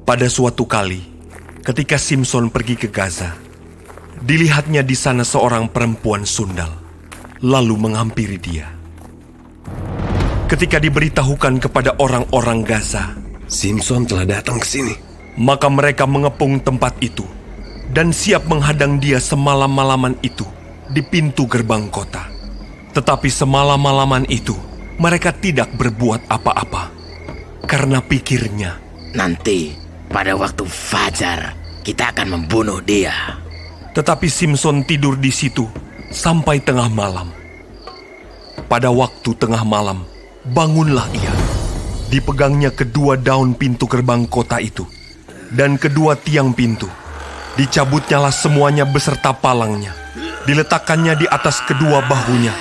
Pada suatu kali, ketika Simson pergi ke Gaza, dilihatnya di sana seorang perempuan sundal, lalu menghampiri dia. Ketika diberitahukan kepada orang-orang Gaza, Simson telah datang ke sini. maka mereka mengepung tempat itu dan siap menghadang dia semalam-malaman itu di pintu gerbang kota. Tetapi semalam-malaman itu mereka tidak berbuat apa-apa, karena pikirnya, nanti pada waktu fajar kita akan membunuh dia. tetapi Simson tidur di situ sampai tengah malam. Pada waktu tengah malam, bangunlah ia. Dipegangnya kedua daun pintu gerbang kota itu dan kedua tiang pintu. Dicabutnyalah semuanya beserta palangnya. Diletakkannya di atas kedua bahunya.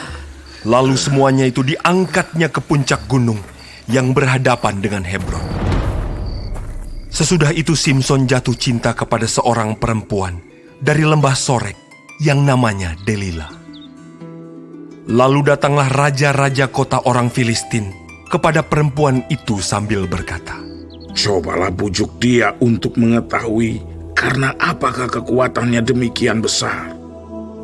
Lalu semuanya itu diangkatnya ke puncak gunung yang berhadapan dengan Hebron. Sesudah itu Simson jatuh cinta kepada seorang perempuan dari lembah Sorek yang namanya Delila. Lalu datanglah raja-raja kota orang Filistin kepada perempuan itu sambil berkata, Cobalah bujuk dia untuk mengetahui karena apakah kekuatannya demikian besar,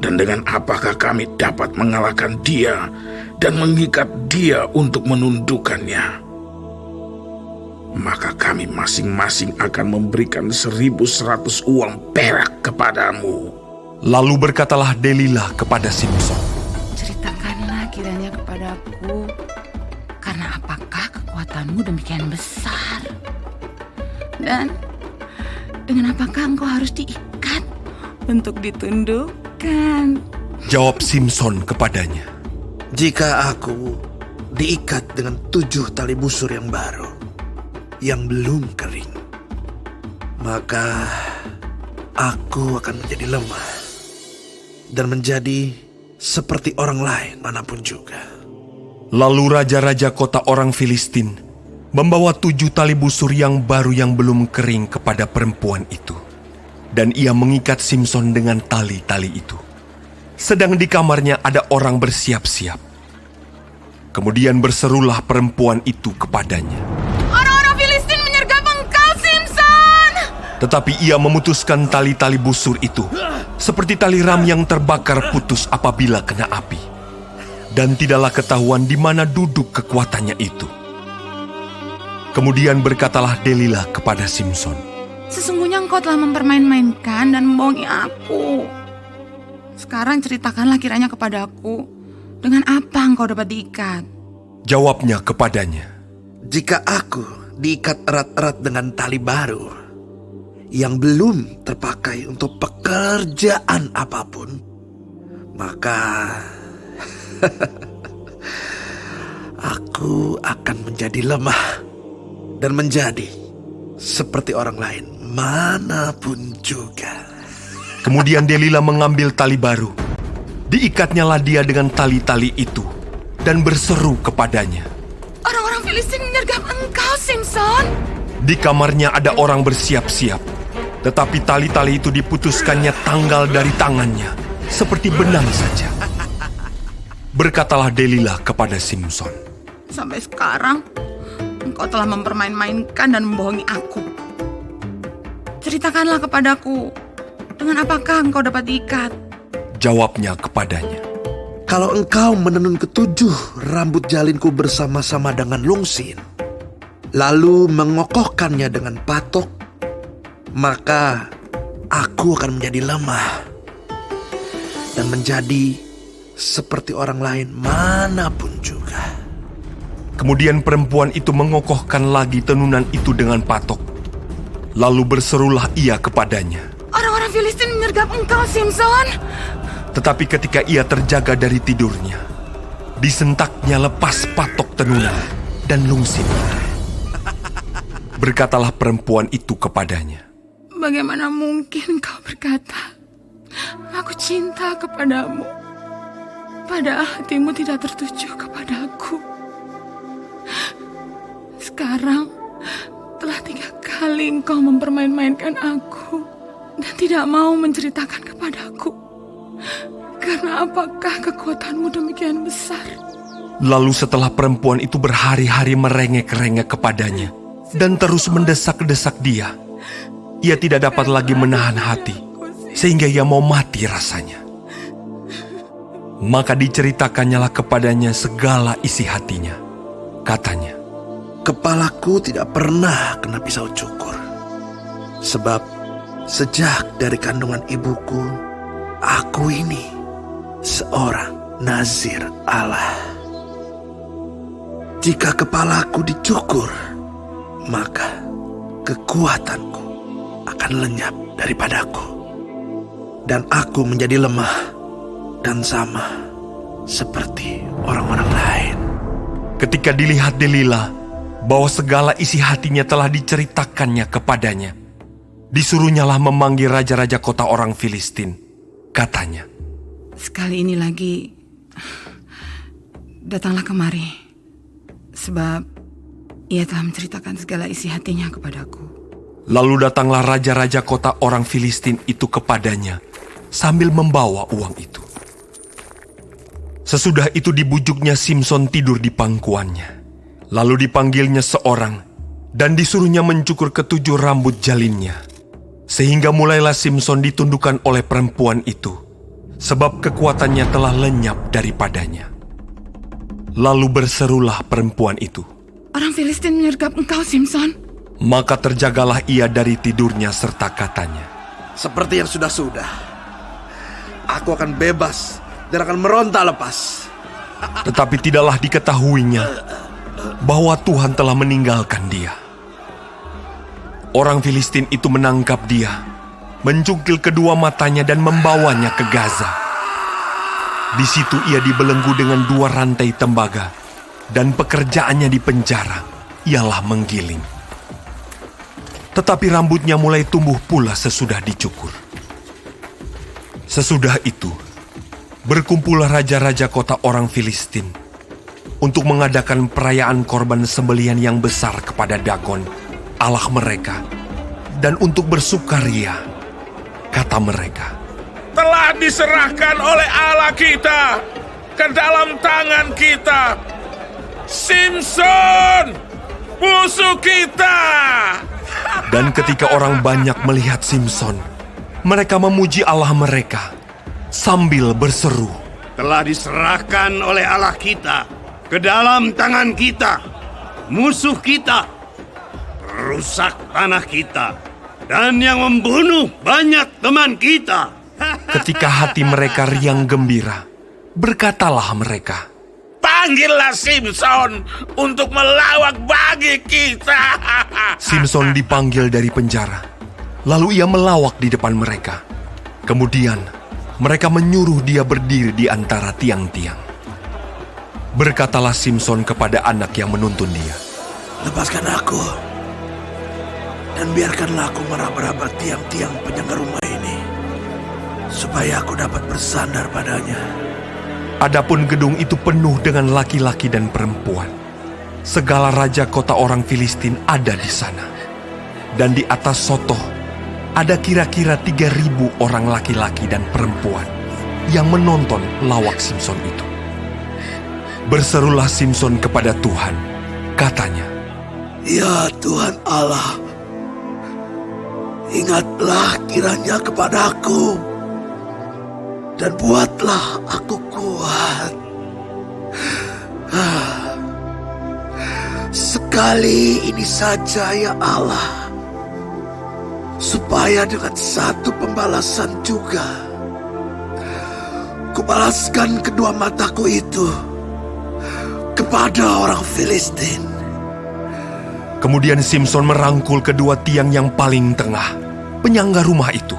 dan dengan apakah kami dapat mengalahkan dia dan mengikat dia untuk menundukkannya. Maka kami masing-masing akan memberikan 1.100 uang perak kepadamu. Lalu berkatalah Delila kepada Simson, Ceritakanlah kiranya kepadaku, karena apakah kekuatanmu demikian besar? Dan dengan apakah engkau harus diikat untuk ditundukkan? Jawab Simson kepadanya, Jika aku diikat dengan 7 tali busur yang baru, yang belum kering, maka aku akan menjadi lemah dan menjadi seperti orang lain manapun juga. Lalu raja-raja kota orang Filistin membawa 7 tali busur yang baru yang belum kering kepada perempuan itu. Dan ia mengikat Simson dengan tali-tali itu. Sedang di kamarnya ada orang bersiap-siap. Kemudian berserulah perempuan itu kepadanya. Orang-orang Filistin menyergap engkau, Simson! Tetapi ia memutuskan tali-tali busur itu, seperti tali ram yang terbakar putus apabila kena api. Dan tidaklah ketahuan di mana duduk kekuatannya itu. Kemudian berkatalah Delila kepada Simson, Sesungguhnya engkau telah mempermain-mainkan dan membohongi aku. Sekarang ceritakanlah kiranya kepadaku, dengan apa engkau dapat diikat? Jawabnya kepadanya, Jika aku diikat erat-erat dengan tali baru yang belum terpakai untuk pekerjaan apapun, maka aku akan menjadi lemah dan menjadi seperti orang lain manapun juga. Kemudian Delila mengambil tali baru. Diikatnyalah dia dengan tali-tali itu dan berseru kepadanya. Orang-orang Filistin menyergap engkau, Simson! Di kamarnya ada orang bersiap-siap. Tetapi tali-tali itu diputuskannya tanggal dari tangannya, seperti benang saja. Berkatalah Delila kepada Simson, Sampai sekarang, engkau telah mempermain-mainkan dan membohongi aku. Ceritakanlah kepadaku, dengan apakah engkau dapat diikat? Jawabnya kepadanya, Kalau engkau menenun 7 rambut jalinku bersama-sama dengan lungsin, lalu mengokohkannya dengan patok, maka aku akan menjadi lemah dan menjadi seperti orang lain manapun juga. Kemudian perempuan itu mengokohkan lagi tenunan itu dengan patok. Lalu berserulah ia kepadanya. Orang-orang Filistin menyergap engkau, Simson! Tetapi ketika ia terjaga dari tidurnya, disentaknya lepas patok tenunan dan lungsin itu. Berkatalah perempuan itu kepadanya, Bagaimana mungkin kau berkata, aku cinta kepadamu, padahal hatimu tidak tertuju kepadaku. Sekarang telah 3 kali engkau mempermain-mainkan aku dan tidak mau menceritakan kepadaku. Karena apakah kekuatanmu demikian besar? Lalu setelah perempuan itu berhari-hari merengek-rengek kepadanya dan terus mendesak-desak dia, ia tidak dapat lagi menahan hati, sehingga ia mau mati rasanya. Maka diceritakannya kepadanya segala isi hatinya. Katanya, Kepalaku tidak pernah kena pisau cukur. Sebab sejak dari kandungan ibuku, aku ini seorang nazir Allah. Jika kepalaku dicukur, maka kekuatanku akan lenyap daripadaku. Dan aku menjadi lemah dan sama seperti orang-orang lain. ketika dilihat Delila bahwa segala isi hatinya telah diceritakannya kepadanya, disuruhnyalah memanggil raja-raja kota orang Filistin. Katanya, sekali ini lagi, datanglah kemari, sebab ia telah menceritakan segala isi hatinya kepadaku. lalu datanglah raja-raja kota orang Filistin itu kepadanya sambil membawa uang itu. Sesudah itu dibujuknya Simson tidur di pangkuannya. Lalu dipanggilnya seorang dan disuruhnya mencukur ketujuh rambut jalinnya. Sehingga mulailah Simson ditundukkan oleh perempuan itu, sebab kekuatannya telah lenyap daripadanya. Lalu berserulah perempuan itu, Orang Filistin menyergap engkau, Simson. maka terjagalah ia dari tidurnya serta katanya, Seperti yang sudah-sudah, aku akan bebas dan akan meronta lepas. tetapi tidaklah diketahuinya bahwa Tuhan telah meninggalkan dia. Orang Filistin itu menangkap dia, mencungkil kedua matanya dan membawanya ke Gaza. Di situ ia dibelenggu dengan 2 rantai tembaga, dan pekerjaannya di penjara ialah menggiling. Tetapi rambutnya mulai tumbuh pula sesudah dicukur. Sesudah itu, berkumpullah raja-raja kota orang Filistin untuk mengadakan perayaan korban sembelihan yang besar kepada Dagon, Allah mereka, dan untuk bersukaria. Kata mereka, telah diserahkan oleh Allah kita ke dalam tangan kita. Simson, musuh kita. dan ketika orang banyak melihat Simson, mereka memuji Allah mereka sambil berseru, telah diserahkan oleh Allah kita ke dalam tangan kita. Musuh kita rusak tanah kita, dan yang membunuh banyak teman kita. ketika hati mereka riang gembira, berkatalah mereka, Panggillah Simson untuk melawak bagi kita. Simson dipanggil dari penjara. Lalu ia melawak di depan mereka. Kemudian mereka menyuruh dia berdiri di antara tiang-tiang. Berkatalah Simson kepada anak yang menuntun dia, Lepaskan aku, dan biarkanlah aku meraba-raba tiang-tiang penyangga rumah ini, supaya aku dapat bersandar padanya. adapun gedung itu penuh dengan laki-laki dan perempuan. Segala raja kota orang Filistin ada di sana. Dan di atas sotoh ada kira-kira 3.000 orang laki-laki dan perempuan yang menonton lawak Simson itu. Berserulah Simson kepada Tuhan, katanya, Ya Tuhan Allah, ingatlah kiranya kepadaku, dan buatlah aku kuat. Sekali ini saja ya Allah, supaya dengan satu pembalasan juga kubalaskan kedua mataku itu kepada orang Filistin. Kemudian Simson merangkul kedua tiang yang paling tengah, penyangga rumah itu.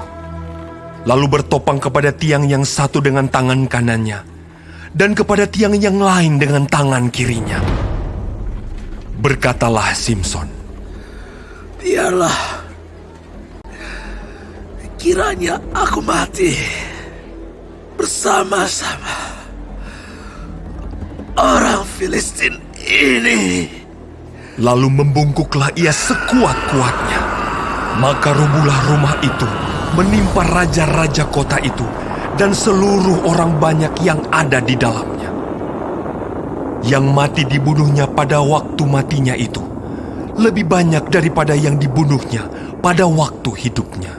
Lalu bertopang kepada tiang yang satu dengan tangan kanannya, dan kepada tiang yang lain dengan tangan kirinya. Berkatalah Simson, Biarlah kiranya aku mati bersama-sama orang Filistin ini. Lalu membungkuklah ia sekuat-kuatnya. Maka rubuhlah rumah itu, menimpa raja-raja kota itu, dan seluruh orang banyak yang ada di dalamnya. Yang mati dibunuhnya pada waktu matinya itu lebih banyak daripada yang dibunuhnya pada waktu hidupnya.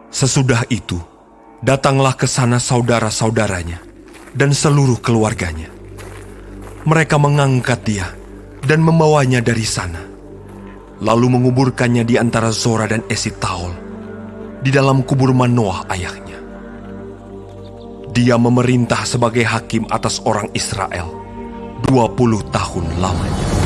Sesudah itu, datanglah ke sana saudara-saudaranya dan seluruh keluarganya. Mereka mengangkat dia dan membawanya dari sana, lalu menguburkannya di antara Zora dan Esitaol, di dalam kubur Manoah ayahnya. Dia memerintah sebagai hakim atas orang Israel 20 tahun lamanya.